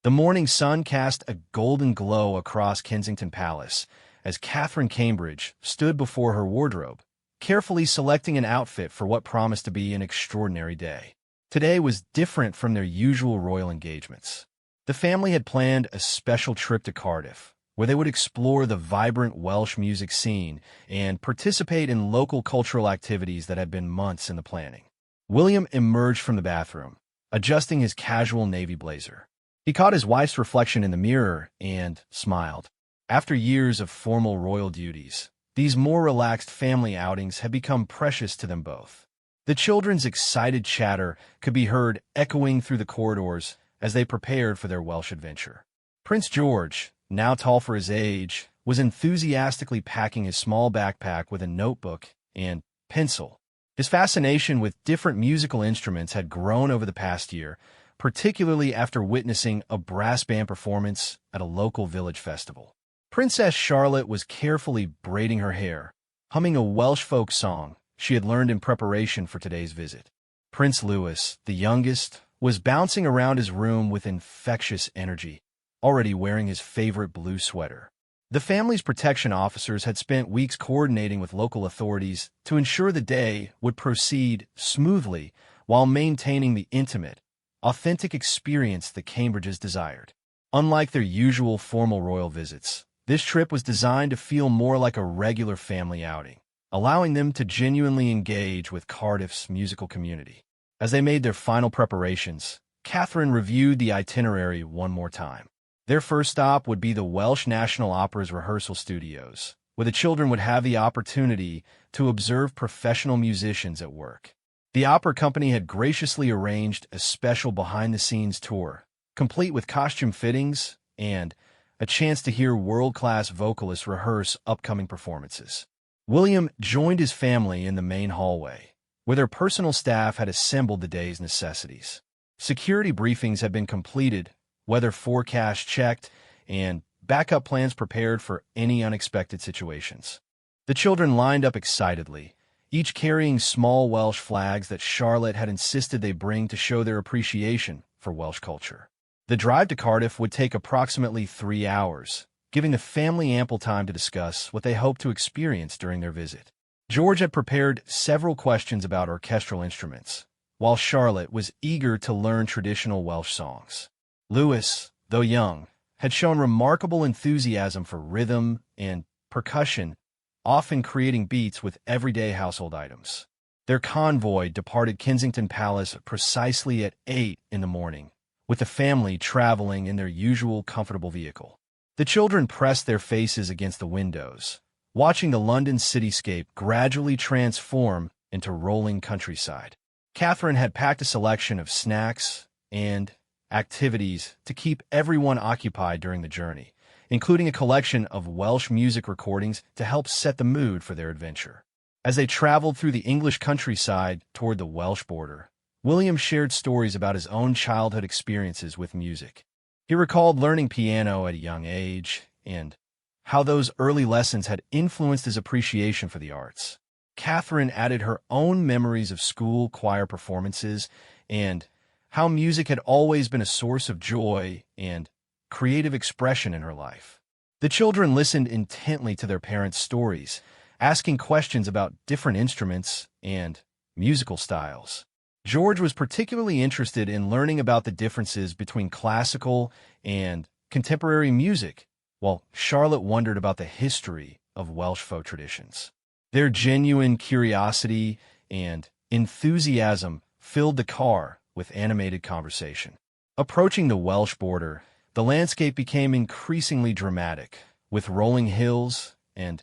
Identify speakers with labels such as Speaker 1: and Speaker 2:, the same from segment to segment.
Speaker 1: The morning sun cast a golden glow across Kensington Palace as Catherine Cambridge stood before her wardrobe, carefully selecting an outfit for what promised to be an extraordinary day. Today was different from their usual royal engagements. The family had planned a special trip to Cardiff, where they would explore the vibrant Welsh music scene and participate in local cultural activities that had been months in the planning. William emerged from the bathroom, adjusting his casual navy blazer. He caught his wife's reflection in the mirror and smiled. After years of formal royal duties, these more relaxed family outings had become precious to them both. The children's excited chatter could be heard echoing through the corridors as they prepared for their Welsh adventure. Prince George, now tall for his age, was enthusiastically packing his small backpack with a notebook and pencil. His fascination with different musical instruments had grown over the past year, particularly after witnessing a brass band performance at a local village festival. Princess Charlotte was carefully braiding her hair, humming a Welsh folk song she had learned in preparation for today's visit. Prince Louis, the youngest, was bouncing around his room with infectious energy, already wearing his favorite blue sweater. The family's protection officers had spent weeks coordinating with local authorities to ensure the day would proceed smoothly while maintaining the intimate, authentic experience the Cambridges desired. Unlike their usual formal royal visits, this trip was designed to feel more like a regular family outing, allowing them to genuinely engage with Cardiff's musical community. As they made their final preparations, Catherine reviewed the itinerary one more time. Their first stop would be the Welsh National Opera's rehearsal studios, where the children would have the opportunity to observe professional musicians at work. The opera company had graciously arranged a special behind-the-scenes tour, complete with costume fittings and a chance to hear world-class vocalists rehearse upcoming performances. William joined his family in the main hallway, where their personal staff had assembled the day's necessities. Security briefings had been completed, weather forecasts checked, and backup plans prepared for any unexpected situations. The children lined up excitedly, each carrying small Welsh flags that Charlotte had insisted they bring to show their appreciation for Welsh culture. The drive to Cardiff would take approximately 3 hours, giving the family ample time to discuss what they hoped to experience during their visit. George had prepared several questions about orchestral instruments, while Charlotte was eager to learn traditional Welsh songs. Louis, though young, had shown remarkable enthusiasm for rhythm and percussion, often creating beats with everyday household items. Their convoy departed Kensington Palace precisely at 8 in the morning, with the family traveling in their usual comfortable vehicle. The children pressed their faces against the windows, watching the London cityscape gradually transform into rolling countryside. Catherine had packed a selection of snacks and activities to keep everyone occupied during the journey, including a collection of Welsh music recordings to help set the mood for their adventure. As they traveled through the English countryside toward the Welsh border, William shared stories about his own childhood experiences with music. He recalled learning piano at a young age and how those early lessons had influenced his appreciation for the arts. Catherine added her own memories of school choir performances and how music had always been a source of joy and creative expression in her life. The children listened intently to their parents' stories, asking questions about different instruments and musical styles. George was particularly interested in learning about the differences between classical and contemporary music, while Charlotte wondered about the history of Welsh folk traditions. Their genuine curiosity and enthusiasm filled the car with animated conversation. Approaching the Welsh border, the landscape became increasingly dramatic, with rolling hills and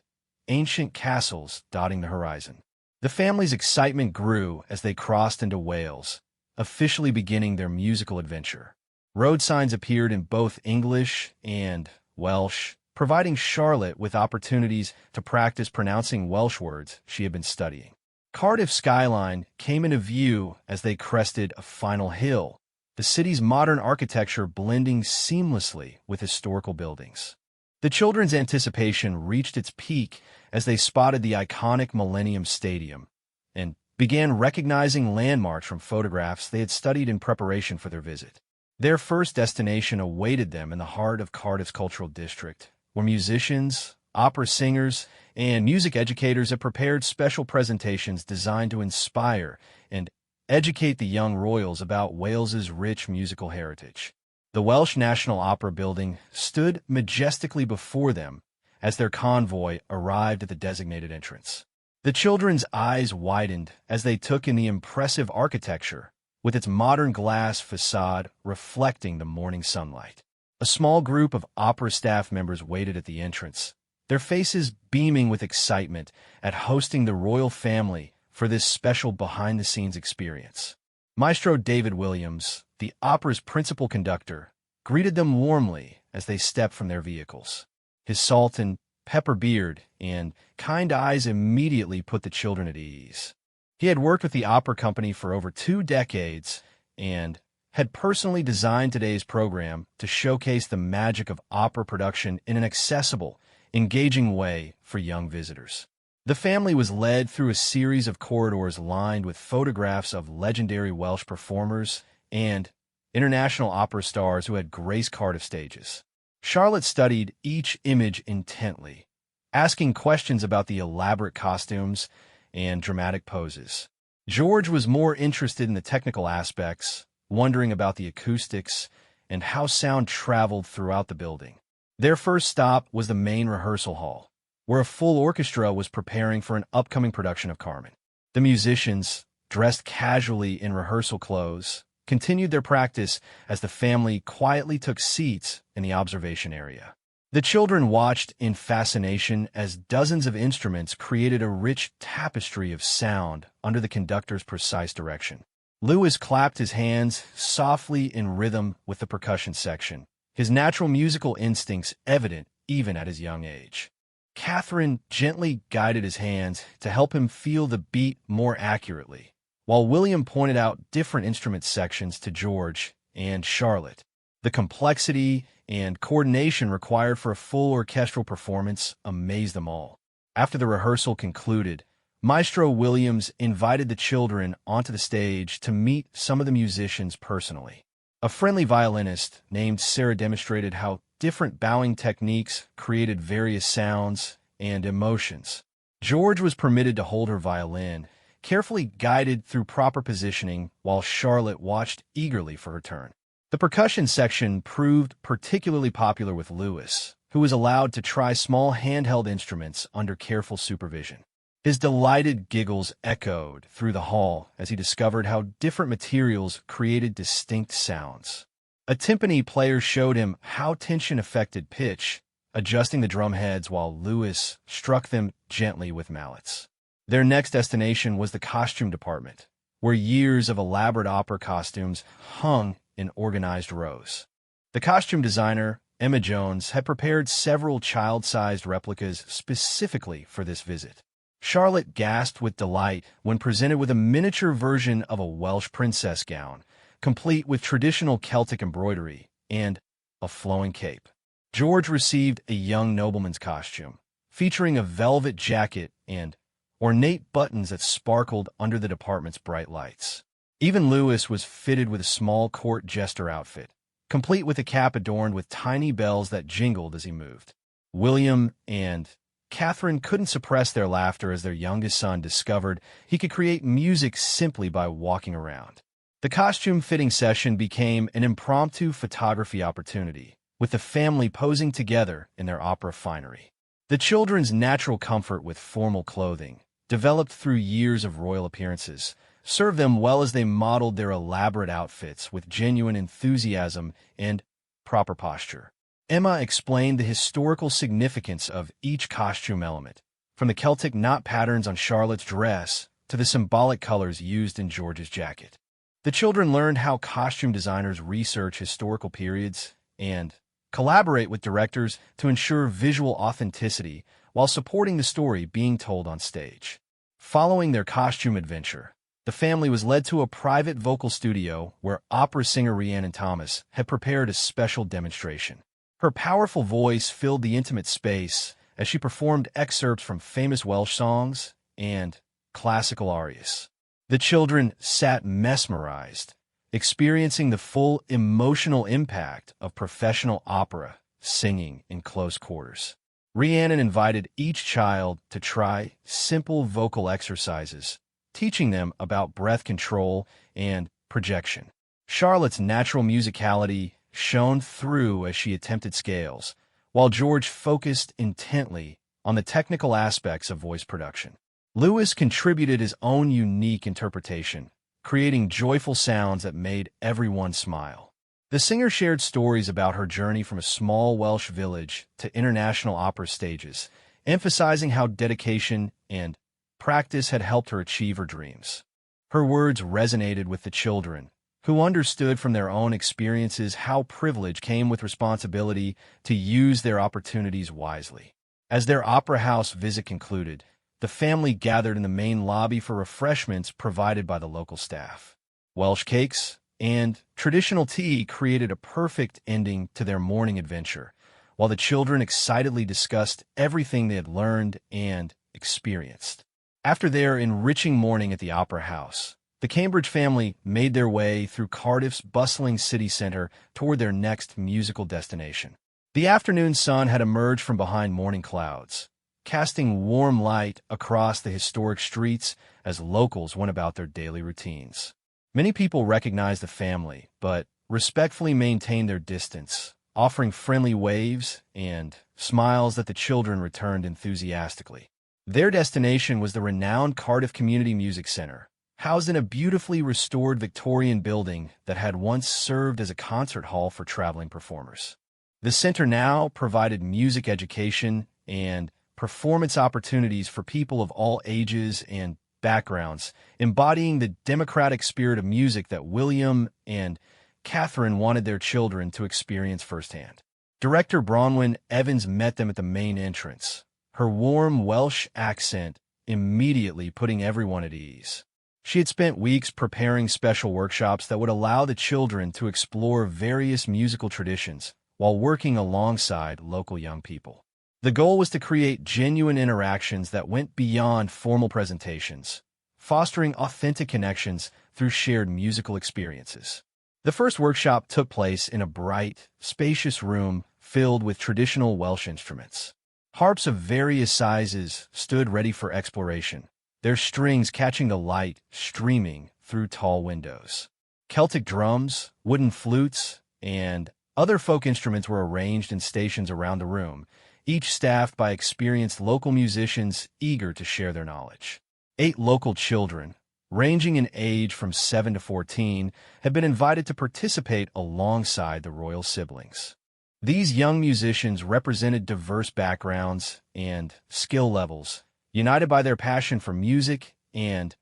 Speaker 1: ancient castles dotting the horizon. The family's excitement grew as they crossed into Wales, officially beginning their musical adventure. Road signs appeared in both English and Welsh, providing Charlotte with opportunities to practice pronouncing Welsh words she had been studying. Cardiff's skyline came into view as they crested a final hill, the city's modern architecture blending seamlessly with historical buildings. The children's anticipation reached its peak as they spotted the iconic Millennium Stadium and began recognizing landmarks from photographs they had studied in preparation for their visit. Their first destination awaited them in the heart of Cardiff's cultural district, where musicians, opera singers, and music educators have prepared special presentations designed to inspire and educate the young royals about Wales's rich musical heritage. The Welsh National Opera building stood majestically before them as their convoy arrived at the designated entrance. The children's eyes widened as they took in the impressive architecture, with its modern glass facade reflecting the morning sunlight. A small group of opera staff members waited at the entrance, their faces beaming with excitement at hosting the royal family for this special behind-the-scenes experience. Maestro David Williams, the opera's principal conductor, greeted them warmly as they stepped from their vehicles. His salt and pepper beard and kind eyes immediately put the children at ease. He had worked with the opera company for over 2 decades and had personally designed today's program to showcase the magic of opera production in an accessible, engaging way for young visitors. The family was led through a series of corridors lined with photographs of legendary Welsh performers and international opera stars who had graced Cardiff stages. Charlotte studied each image intently, asking questions about the elaborate costumes and dramatic poses. George was more interested in the technical aspects, wondering about the acoustics and how sound traveled throughout the building. Their first stop was the main rehearsal hall, where a full orchestra was preparing for an upcoming production of Carmen. The musicians, dressed casually in rehearsal clothes, continued their practice as the family quietly took seats in the observation area. The children watched in fascination as dozens of instruments created a rich tapestry of sound under the conductor's precise direction. Lewis clapped his hands softly in rhythm with the percussion section, his natural musical instincts evident even at his young age. Catherine gently guided his hands to help him feel the beat more accurately, while William pointed out different instrument sections to George and Charlotte. The complexity and coordination required for a full orchestral performance amazed them all. After the rehearsal concluded, Maestro Williams invited the children onto the stage to meet some of the musicians personally. A friendly violinist named Sarah demonstrated how different bowing techniques created various sounds and emotions. George was permitted to hold her violin, carefully guided through proper positioning, while Charlotte watched eagerly for her turn. The percussion section proved particularly popular with Lewis, who was allowed to try small handheld instruments under careful supervision. His delighted giggles echoed through the hall as he discovered how different materials created distinct sounds. A timpani player showed him how tension affected pitch, adjusting the drum heads while Lewis struck them gently with mallets. Their next destination was the costume department, where years of elaborate opera costumes hung in organized rows. The costume designer, Emma Jones, had prepared several child-sized replicas specifically for this visit. Charlotte gasped with delight when presented with a miniature version of a Welsh princess gown, complete with traditional Celtic embroidery and a flowing cape. George received a young nobleman's costume, featuring a velvet jacket and ornate buttons that sparkled under the department's bright lights. Even Lewis was fitted with a small court jester outfit, complete with a cap adorned with tiny bells that jingled as he moved. William and Catherine couldn't suppress their laughter as their youngest son discovered he could create music simply by walking around. The costume-fitting session became an impromptu photography opportunity, with the family posing together in their opera finery. The children's natural comfort with formal clothing, developed through years of royal appearances, served them well as they modeled their elaborate outfits with genuine enthusiasm and proper posture. Emma explained the historical significance of each costume element, from the Celtic knot patterns on Charlotte's dress to the symbolic colors used in George's jacket. The children learned how costume designers research historical periods and collaborate with directors to ensure visual authenticity while supporting the story being told on stage. Following their costume adventure, the family was led to a private vocal studio where opera singer Rhiannon Thomas had prepared a special demonstration. Her powerful voice filled the intimate space as she performed excerpts from famous Welsh songs and classical arias. The children sat mesmerized, experiencing the full emotional impact of professional opera singing in close quarters. Rhiannon invited each child to try simple vocal exercises, teaching them about breath control and projection. Charlotte's natural musicality shone through as she attempted scales, while George focused intently on the technical aspects of voice production. Lewis contributed his own unique interpretation, creating joyful sounds that made everyone smile. The singer shared stories about her journey from a small Welsh village to international opera stages, emphasizing how dedication and practice had helped her achieve her dreams. Her words resonated with the children, who understood from their own experiences how privilege came with responsibility to use their opportunities wisely. As their opera house visit concluded, the family gathered in the main lobby for refreshments provided by the local staff. Welsh cakes and traditional tea created a perfect ending to their morning adventure, while the children excitedly discussed everything they had learned and experienced. After their enriching morning at the opera house, the Cambridge family made their way through Cardiff's bustling city center toward their next musical destination. The afternoon sun had emerged from behind morning clouds, casting warm light across the historic streets as locals went about their daily routines. Many people recognized the family, but respectfully maintained their distance, offering friendly waves and smiles that the children returned enthusiastically. Their destination was the renowned Cardiff Community Music Center, housed in a beautifully restored Victorian building that had once served as a concert hall for traveling performers. The center now provided music education and performance opportunities for people of all ages and backgrounds, embodying the democratic spirit of music that William and Catherine wanted their children to experience firsthand. Director Bronwyn Evans met them at the main entrance, her warm Welsh accent immediately putting everyone at ease. She had spent weeks preparing special workshops that would allow the children to explore various musical traditions while working alongside local young people. The goal was to create genuine interactions that went beyond formal presentations, fostering authentic connections through shared musical experiences. The first workshop took place in a bright, spacious room filled with traditional Welsh instruments. Harps of various sizes stood ready for exploration, their strings catching the light streaming through tall windows. Celtic drums, wooden flutes, and other folk instruments were arranged in stations around the room, each staffed by experienced local musicians eager to share their knowledge. 8 local children, ranging in age from 7 to 14, had been invited to participate alongside the royal siblings. These young musicians represented diverse backgrounds and skill levels, united by their passion for music and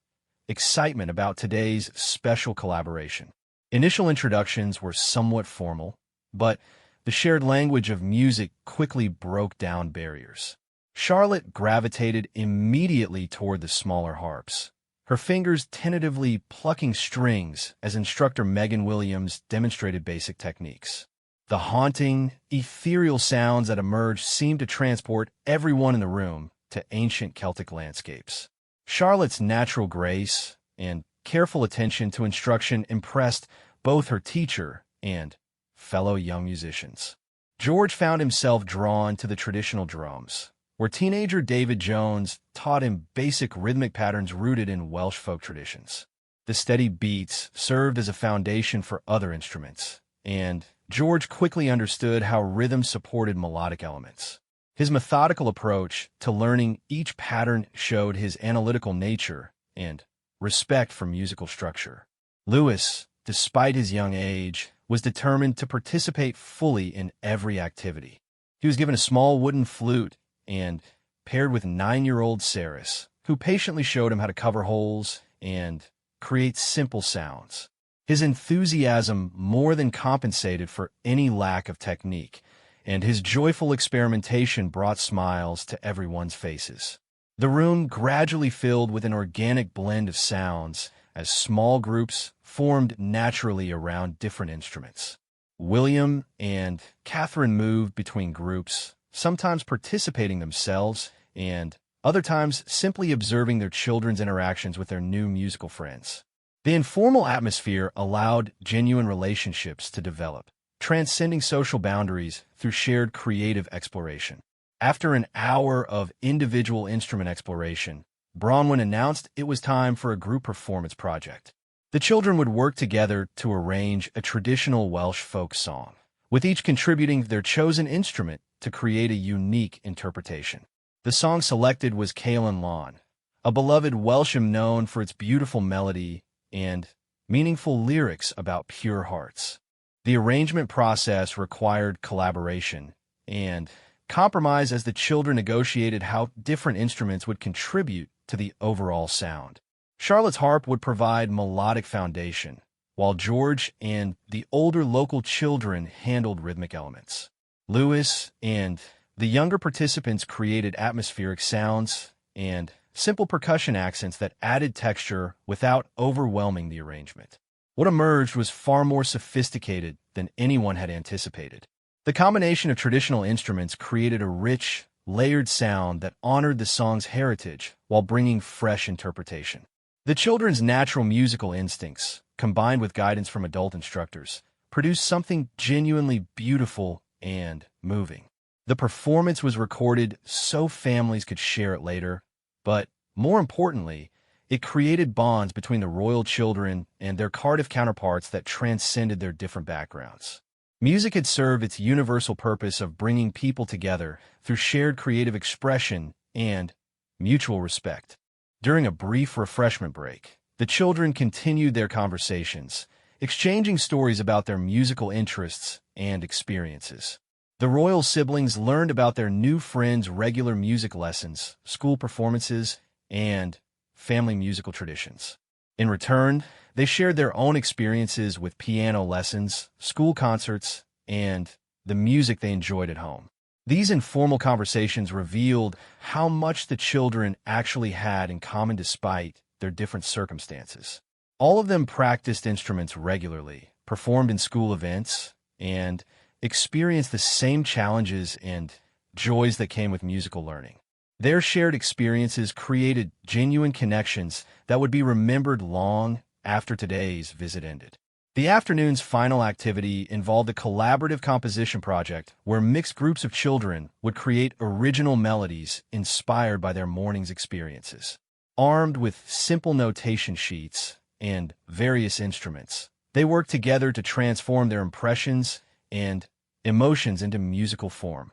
Speaker 1: excitement about today's special collaboration. Initial introductions were somewhat formal, but the shared language of music quickly broke down barriers. Charlotte gravitated immediately toward the smaller harps, her fingers tentatively plucking strings as instructor Megan Williams demonstrated basic techniques. The haunting, ethereal sounds that emerged seemed to transport everyone in the room to ancient Celtic landscapes. Charlotte's natural grace and careful attention to instruction impressed both her teacher and fellow young musicians. George found himself drawn to the traditional drums, where teenager David Jones taught him basic rhythmic patterns rooted in Welsh folk traditions. The steady beats served as a foundation for other instruments, and George quickly understood how rhythm supported melodic elements. His methodical approach to learning each pattern showed his analytical nature and respect for musical structure. Lewis, despite his young age, was determined to participate fully in every activity. He was given a small wooden flute and paired with 9-year-old Saris, who patiently showed him how to cover holes and create simple sounds. His enthusiasm more than compensated for any lack of technique, and his joyful experimentation brought smiles to everyone's faces. The room gradually filled with an organic blend of sounds as small groups formed naturally around different instruments. William and Catherine moved between groups, sometimes participating themselves and other times simply observing their children's interactions with their new musical friends. The informal atmosphere allowed genuine relationships to develop, transcending social boundaries through shared creative exploration. After an hour of individual instrument exploration, Bronwyn announced it was time for a group performance project. The children would work together to arrange a traditional Welsh folk song, with each contributing their chosen instrument to create a unique interpretation. The song selected was Caelan Lawn, a beloved Welsh hymn known for its beautiful melody and meaningful lyrics about pure hearts. The arrangement process required collaboration and compromise as the children negotiated how different instruments would contribute to the overall sound. Charlotte's harp would provide melodic foundation, while George and the older local children handled rhythmic elements. Lewis and the younger participants created atmospheric sounds and simple percussion accents that added texture without overwhelming the arrangement. What emerged was far more sophisticated than anyone had anticipated. The combination of traditional instruments created a rich, layered sound that honored the song's heritage while bringing fresh interpretation. The children's natural musical instincts, combined with guidance from adult instructors, produced something genuinely beautiful and moving. The performance was recorded so families could share it later, but more importantly, it created bonds between the royal children and their Cardiff counterparts that transcended their different backgrounds. Music had served its universal purpose of bringing people together through shared creative expression and mutual respect. During a brief refreshment break, the children continued their conversations, exchanging stories about their musical interests and experiences. The royal siblings learned about their new friends' regular music lessons, school performances, and family musical traditions. In return, they shared their own experiences with piano lessons, school concerts, and the music they enjoyed at home. These informal conversations revealed how much the children actually had in common despite their different circumstances. All of them practiced instruments regularly, performed in school events, and experienced the same challenges and joys that came with musical learning. Their shared experiences created genuine connections that would be remembered long after today's visit ended. The afternoon's final activity involved a collaborative composition project where mixed groups of children would create original melodies inspired by their morning's experiences. Armed with simple notation sheets and various instruments, they worked together to transform their impressions and emotions into musical form,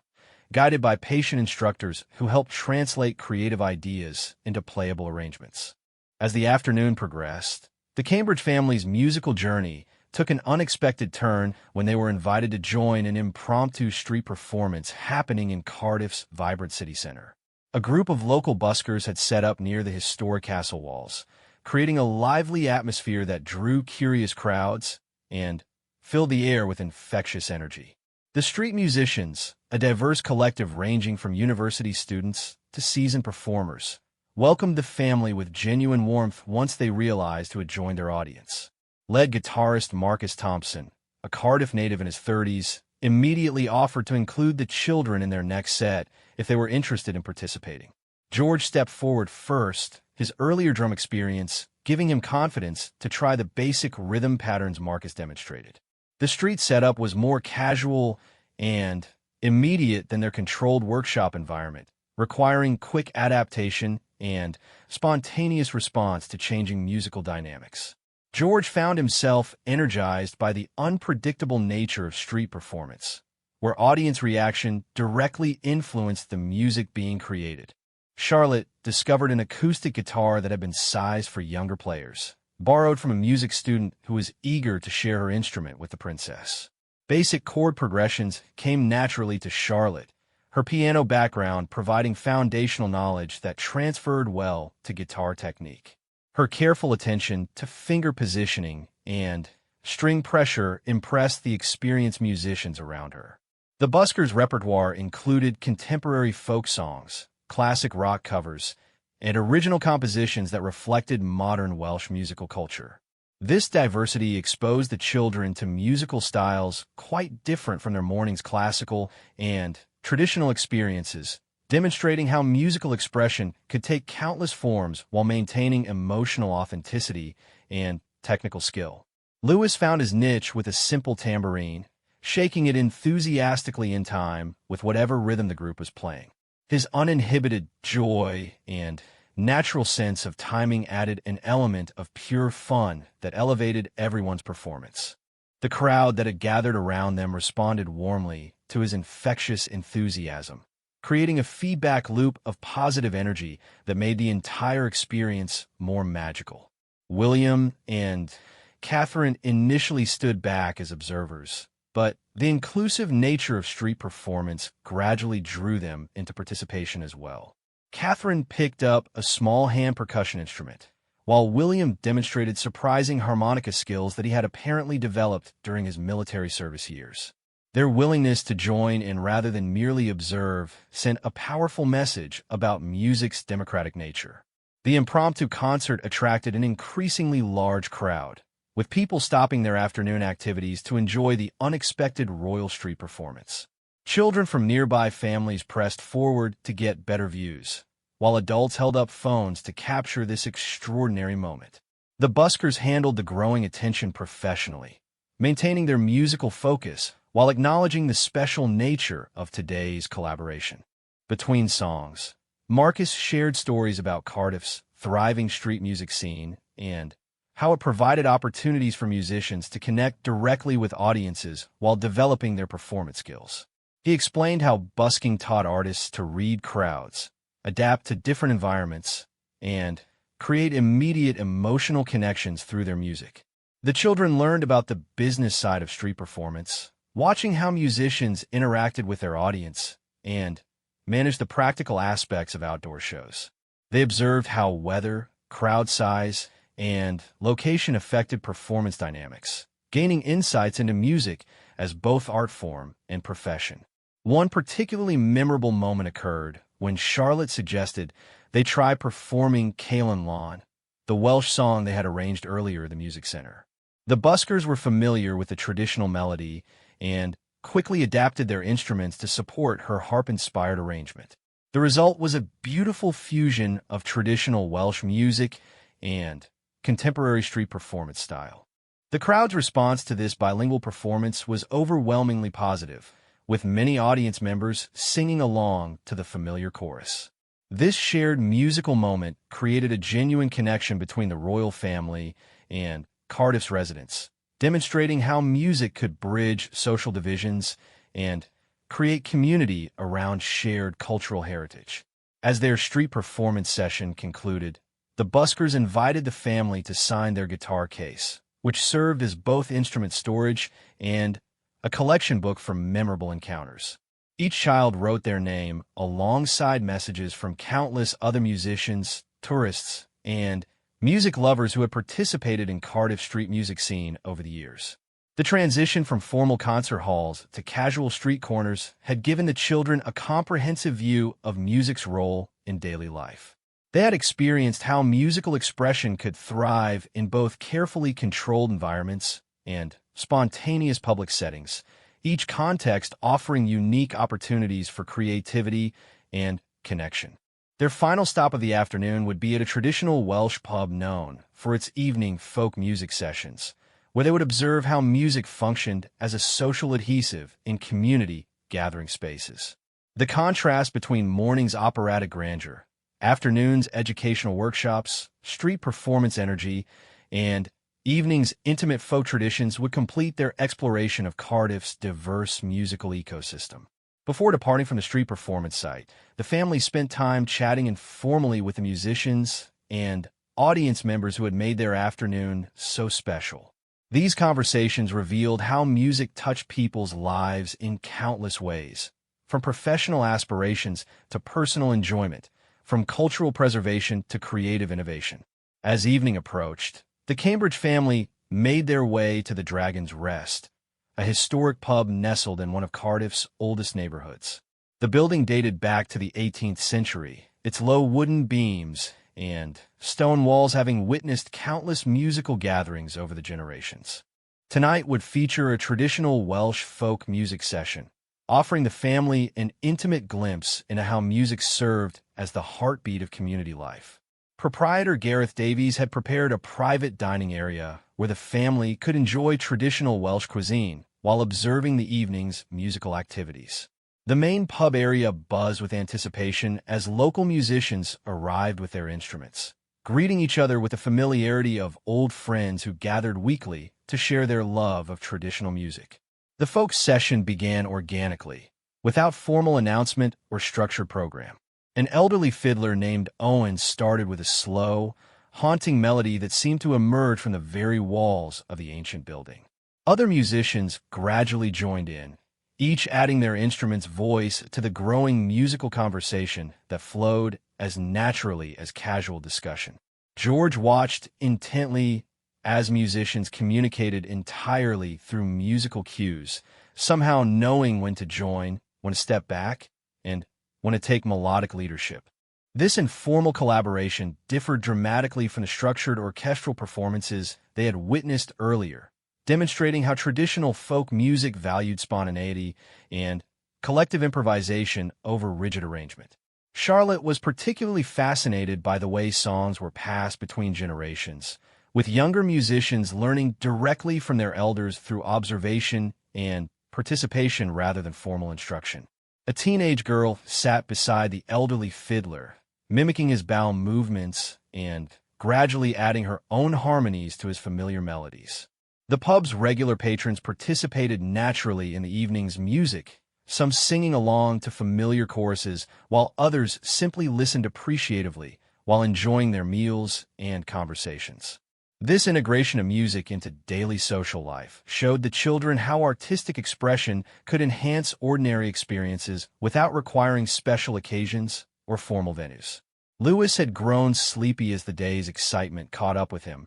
Speaker 1: guided by patient instructors who helped translate creative ideas into playable arrangements. As the afternoon progressed, the Cambridge family's musical journey took an unexpected turn when they were invited to join an impromptu street performance happening in Cardiff's vibrant city center. A group of local buskers had set up near the historic castle walls, creating a lively atmosphere that drew curious crowds and filled the air with infectious energy. The street musicians, a diverse collective ranging from university students to seasoned performers, welcomed the family with genuine warmth once they realized who had joined their audience. Lead guitarist Marcus Thompson, a Cardiff native in his 30s, immediately offered to include the children in their next set if they were interested in participating. George stepped forward first, his earlier drum experience giving him confidence to try the basic rhythm patterns Marcus demonstrated. The street setup was more casual and immediate than their controlled workshop environment, requiring quick adaptation and spontaneous response to changing musical dynamics. George found himself energized by the unpredictable nature of street performance, where audience reaction directly influenced the music being created. Charlotte discovered an acoustic guitar that had been sized for younger players, borrowed from a music student who was eager to share her instrument with the princess. Basic chord progressions came naturally to Charlotte, her piano background providing foundational knowledge that transferred well to guitar technique. Her careful attention to finger positioning and string pressure impressed the experienced musicians around her. The buskers' repertoire included contemporary folk songs, classic rock covers, and original compositions that reflected modern Welsh musical culture. This diversity exposed the children to musical styles quite different from their morning's classical and traditional experiences, demonstrating how musical expression could take countless forms while maintaining emotional authenticity and technical skill. Lewis found his niche with a simple tambourine, shaking it enthusiastically in time with whatever rhythm the group was playing. His uninhibited joy and natural sense of timing added an element of pure fun that elevated everyone's performance. The crowd that had gathered around them responded warmly to his infectious enthusiasm, creating a feedback loop of positive energy that made the entire experience more magical. William and Catherine initially stood back as observers, but the inclusive nature of street performance gradually drew them into participation as well. Catherine picked up a small hand percussion instrument, while William demonstrated surprising harmonica skills that he had apparently developed during his military service years. Their willingness to join in rather than merely observe sent a powerful message about music's democratic nature. The impromptu concert attracted an increasingly large crowd, with people stopping their afternoon activities to enjoy the unexpected Royal Street performance. Children from nearby families pressed forward to get better views, while adults held up phones to capture this extraordinary moment. The buskers handled the growing attention professionally, maintaining their musical focus while acknowledging the special nature of today's collaboration. Between songs, Marcus shared stories about Cardiff's thriving street music scene and how it provided opportunities for musicians to connect directly with audiences while developing their performance skills. He explained how busking taught artists to read crowds, adapt to different environments, and create immediate emotional connections through their music. The children learned about the business side of street performance, watching how musicians interacted with their audience and managed the practical aspects of outdoor shows. They observed how weather, crowd size, and location affected performance dynamics, gaining insights into music as both art form and profession. One particularly memorable moment occurred when Charlotte suggested they try performing Caelan Lawn, the Welsh song they had arranged earlier at the music center. The buskers were familiar with the traditional melody and quickly adapted their instruments to support her harp-inspired arrangement. The result was a beautiful fusion of traditional Welsh music and contemporary street performance style. The crowd's response to this bilingual performance was overwhelmingly positive, with many audience members singing along to the familiar chorus. This shared musical moment created a genuine connection between the royal family and Cardiff's residents, demonstrating how music could bridge social divisions and create community around shared cultural heritage. As their street performance session concluded, the buskers invited the family to sign their guitar case, which served as both instrument storage and a collection book for memorable encounters. Each child wrote their name alongside messages from countless other musicians, tourists, and music lovers who had participated in Cardiff's street music scene over the years. The transition from formal concert halls to casual street corners had given the children a comprehensive view of music's role in daily life. They had experienced how musical expression could thrive in both carefully controlled environments and spontaneous public settings, each context offering unique opportunities for creativity and connection. Their final stop of the afternoon would be at a traditional Welsh pub known for its evening folk music sessions, where they would observe how music functioned as a social adhesive in community gathering spaces. The contrast between morning's operatic grandeur, afternoon's educational workshops, street performance energy, and evening's intimate folk traditions would complete their exploration of Cardiff's diverse musical ecosystem. Before departing from the street performance site, the family spent time chatting informally with the musicians and audience members who had made their afternoon so special. These conversations revealed how music touched people's lives in countless ways, from professional aspirations to personal enjoyment, from cultural preservation to creative innovation. As evening approached, the Cambridge family made their way to the Dragon's Rest, a historic pub nestled in one of Cardiff's oldest neighborhoods. The building dated back to the 18th century, its low wooden beams and stone walls having witnessed countless musical gatherings over the generations. Tonight would feature a traditional Welsh folk music session, offering the family an intimate glimpse into how music served as the heartbeat of community life. Proprietor Gareth Davies had prepared a private dining area where the family could enjoy traditional Welsh cuisine while observing the evening's musical activities. The main pub area buzzed with anticipation as local musicians arrived with their instruments, greeting each other with the familiarity of old friends who gathered weekly to share their love of traditional music. The folk session began organically, without formal announcement or structured program. An elderly fiddler named Owen started with a slow, haunting melody that seemed to emerge from the very walls of the ancient building. Other musicians gradually joined in, each adding their instrument's voice to the growing musical conversation that flowed as naturally as casual discussion. George watched intently as musicians communicated entirely through musical cues, somehow knowing when to join, when to step back, and when to take melodic leadership. This informal collaboration differed dramatically from the structured orchestral performances they had witnessed earlier, demonstrating how traditional folk music valued spontaneity and collective improvisation over rigid arrangement. Charlotte was particularly fascinated by the way songs were passed between generations, with younger musicians learning directly from their elders through observation and participation rather than formal instruction. A teenage girl sat beside the elderly fiddler, mimicking his bow movements and gradually adding her own harmonies to his familiar melodies. The pub's regular patrons participated naturally in the evening's music, some singing along to familiar choruses, while others simply listened appreciatively while enjoying their meals and conversations. This integration of music into daily social life showed the children how artistic expression could enhance ordinary experiences without requiring special occasions or formal venues. Lewis had grown sleepy as the day's excitement caught up with him,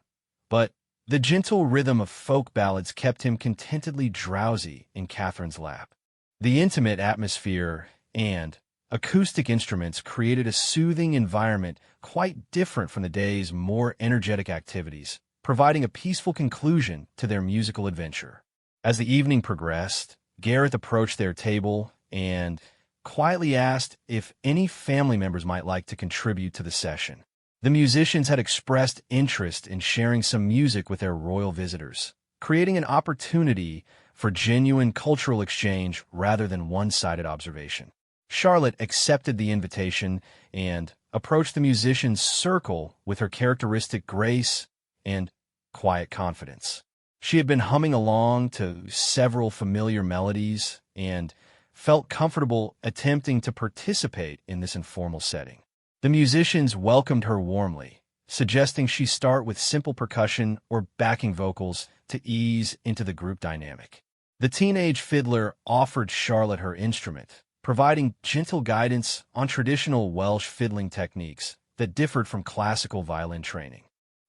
Speaker 1: but the gentle rhythm of folk ballads kept him contentedly drowsy in Catherine's lap. The intimate atmosphere and acoustic instruments created a soothing environment quite different from the day's more energetic activities, providing a peaceful conclusion to their musical adventure. As the evening progressed, Gareth approached their table and quietly asked if any family members might like to contribute to the session. The musicians had expressed interest in sharing some music with their royal visitors, creating an opportunity for genuine cultural exchange rather than one-sided observation. Charlotte accepted the invitation and approached the musicians' circle with her characteristic grace and quiet confidence. She had been humming along to several familiar melodies and felt comfortable attempting to participate in this informal setting. The musicians welcomed her warmly, suggesting she start with simple percussion or backing vocals to ease into the group dynamic. The teenage fiddler offered Charlotte her instrument, providing gentle guidance on traditional Welsh fiddling techniques that differed from classical violin training.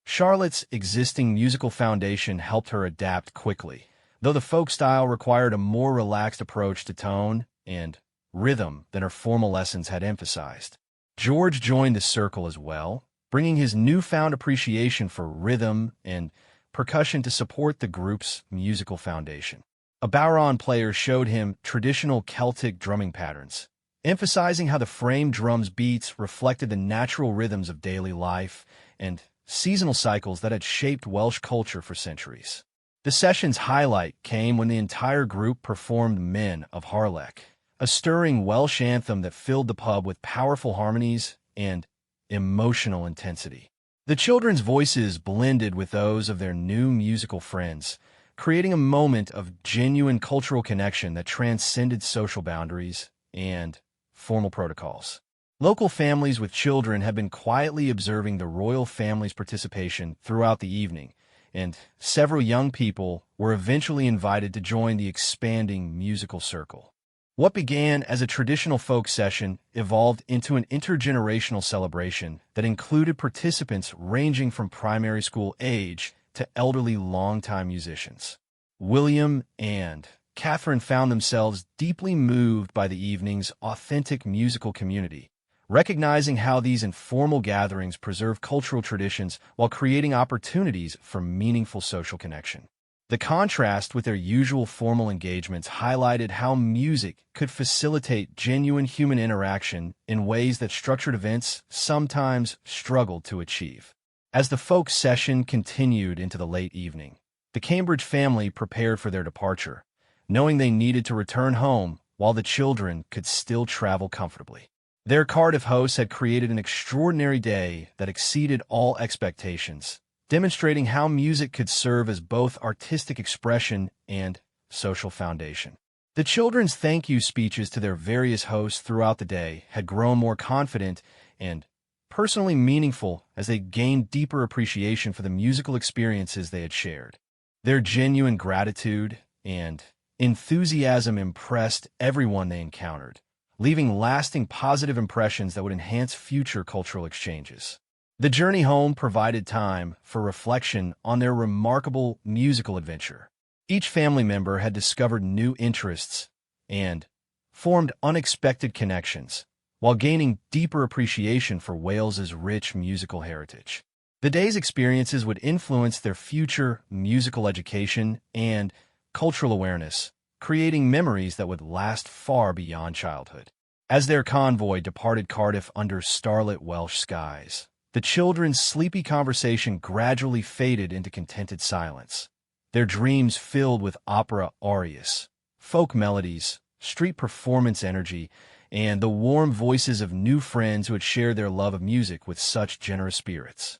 Speaker 1: Charlotte's existing musical foundation helped her adapt quickly, though the folk style required a more relaxed approach to tone and rhythm than her formal lessons had emphasized. George joined the circle as well, bringing his newfound appreciation for rhythm and percussion to support the group's musical foundation. A bodhrán player showed him traditional Celtic drumming patterns, emphasizing how the frame drum's beats reflected the natural rhythms of daily life and seasonal cycles that had shaped Welsh culture for centuries. The session's highlight came when the entire group performed Men of Harlech, a stirring Welsh anthem that filled the pub with powerful harmonies and emotional intensity. The children's voices blended with those of their new musical friends, creating a moment of genuine cultural connection that transcended social boundaries and formal protocols. Local families with children had been quietly observing the royal family's participation throughout the evening, and several young people were eventually invited to join the expanding musical circle. What began as a traditional folk session evolved into an intergenerational celebration that included participants ranging from primary school age to elderly longtime musicians. William and Catherine found themselves deeply moved by the evening's authentic musical community, recognizing how these informal gatherings preserve cultural traditions while creating opportunities for meaningful social connection. The contrast with their usual formal engagements highlighted how music could facilitate genuine human interaction in ways that structured events sometimes struggled to achieve. As the folk session continued into the late evening, the Cambridge family prepared for their departure, knowing they needed to return home while the children could still travel comfortably. Their Cardiff hosts had created an extraordinary day that exceeded all expectations, demonstrating how music could serve as both artistic expression and social foundation. The children's thank you speeches to their various hosts throughout the day had grown more confident and personally meaningful as they gained deeper appreciation for the musical experiences they had shared. Their genuine gratitude and enthusiasm impressed everyone they encountered, leaving lasting positive impressions that would enhance future cultural exchanges. The journey home provided time for reflection on their remarkable musical adventure. Each family member had discovered new interests and formed unexpected connections, while gaining deeper appreciation for Wales's rich musical heritage. The day's experiences would influence their future musical education and cultural awareness, creating memories that would last far beyond childhood. As their convoy departed Cardiff under starlit Welsh skies, the children's sleepy conversation gradually faded into contented silence, their dreams filled with opera arias, folk melodies, street performance energy, and the warm voices of new friends who had shared their love of music with such generous spirits.